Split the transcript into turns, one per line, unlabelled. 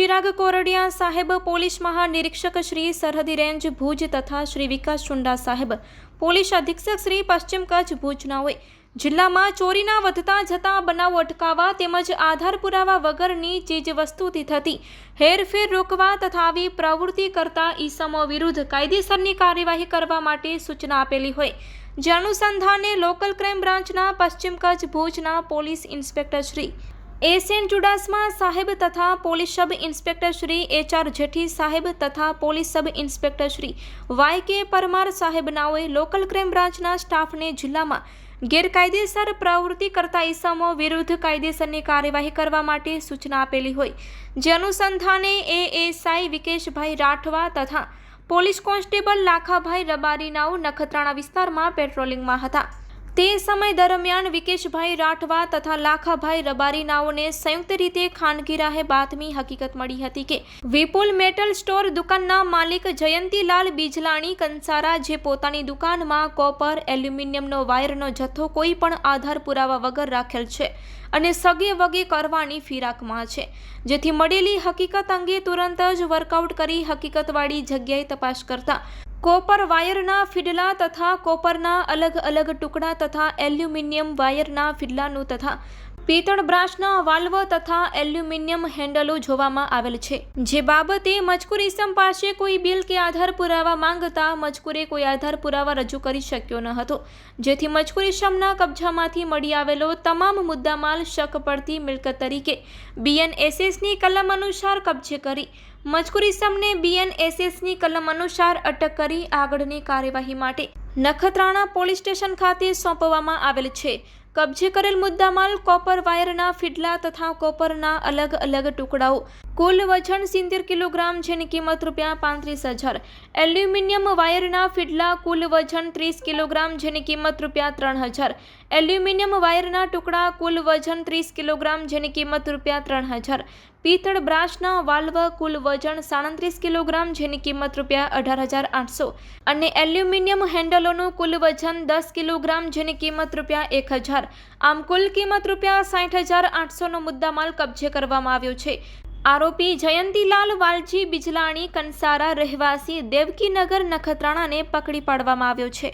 ચિરાગ કોરડિયા સાહેબ પોલીસ મહાનિરીક્ષક શ્રી સરહદી રેન્જ ભુજ તથા શ્રી વિકાસ ચુંડા સાહેબ પોલીસ અધિક્ષક શ્રી પશ્ચિમ કચ્છ ભુજનાઓએ જિલ્લામાં ચોરીના વધતા જતા બનાવો અટકાવવા તેમજ આધાર પુરાવા વગરની ચીજવસ્તુથી થતી હેરફેર રોકવા તથા આવી પ્રવૃત્તિ કરતા ઈસમો વિરુદ્ધ કાયદેસરની કાર્યવાહી કરવા માટે સૂચના આપેલી હોય, જે અનુસંધાને લોકલ ક્રાઇમ બ્રાન્ચના પશ્ચિમ કચ્છ ભુજના police inspector Shri SN Chudasama સાહેબ તથા police sub inspector Shri HR Jethi સાહેબ તથા police sub inspector Shri YK Parmar સાહેબનાઓએ લોકલ ક્રાઇમ બ્રાન્ચના સ્ટાફને જિલ્લામાં ગેરકાયદેસર પ્રવૃત્તિ કરતા ઈસમો વિરુદ્ધ કાયદેસરની કાર્યવાહી કરવા માટે સૂચના આપેલી હોય, જે અનુસંધાને એએસઆઈ વિકેશભાઈ રાઠવા તથા પોલીસ કોન્સ્ટેબલ લાખાભાઈ રબારીનાઓ નખત્રાણા વિસ્તારમાં પેટ્રોલિંગમાં હતા. તે સમય દરમિયાન વિકેશભાઈ રાઠવા તથા લાખાભાઈ રબારીનાઓને સંયુક્ત રીતે ખાનગી રાહે બાતમી હકીકત મળી હતી કે વિપુલ મેટલ સ્ટોર દુકાનના માલિક જયંતીલાલ બીજલાણી કંસારા, જે પોતાની દુકાનમાં કોપર એલ્યુમિનિયમનો વાયરનો જથ્થો કોઈ પણ આધાર પુરાવા વગર રાખેલ છે અને સગે વગે કરવાની ફિરાકમાં છે, જેથી મળેલી હકીકત અંગે તુરંત જ વર્કઆઉટ કરી હકીકતવાળી જગ્યાએ તપાસ કરતા કોપર વાયરના ફીડલા તથા કોપરના અલગ અલગ ટુકડા તથા એલ્યુમિનિયમ વાયરના ફીડલાનું તથા પિત્તળ બ્રાસના વાલ્વ તથા એલ્યુમિનિયમ હેન્ડલો જોવામાં આવેલ છે, જે બાબતે મજકૂર ઇસમ પાસે કોઈ બિલ કે આધાર પુરાવા માંગતા મજકૂરે કોઈ આધાર પુરાવા રજૂ કરી શક્યો ન હતો, જેથી મજકૂર ઇસમના કબજામાંથી મળી આવેલો તમામ મુદ્દામાલ શક પડતી મિલકત તરીકે બીએનએસએસની કલમ અનુસાર કબજે કરી મજકૂર ઇસમને બીએનએસએસની કલમ અનુસાર અટક કરી આગળની કાર્યવાહી માટે નખત્રાણા પોલીસ સ્ટેશન ખાતે સોંપવામાં આવેલ છે. કબજે કરેલ મુદ્દામાલ કોપર વાયરના ફીડલા તથા કોપરના અલગ અલગ ટુકડાઓ કુલ વજન 70 કિલોગ્રામ, જેની કિંમત ₹35,000. એલ્યુમિનિયમ વાયરના ફીડલા કુલ વજન 30 કિલોગ્રામ, જેની કિંમત ₹3,000. એલ્યુમિનિયમ વાયરના ટુકડા કુલ વજન 30 કિલોગ્રામ, જેની કિંમત ₹3,000. પિત્તળ બ્રાસના વાલ્વ કુલ વજન 37 કિલોગ્રામ, જેની કિંમત ₹18,800 અને એલ્યુમિનિયમ હેન્ડલોનું કુલ વજન 10 કિલોગ્રામ, જેની કિંમત ₹1,000. આમ કુલ કિંમત ₹60,800નો મુદ્દામાલ કબજે કરવામાં આવ્યો છે. આરોપી જયંતીલાલ વાલજી બીજલાણી કંસારા રહેવાસી દેવકીનગર નખત્રાણાને પકડી પાડવામાં આવ્યો છે.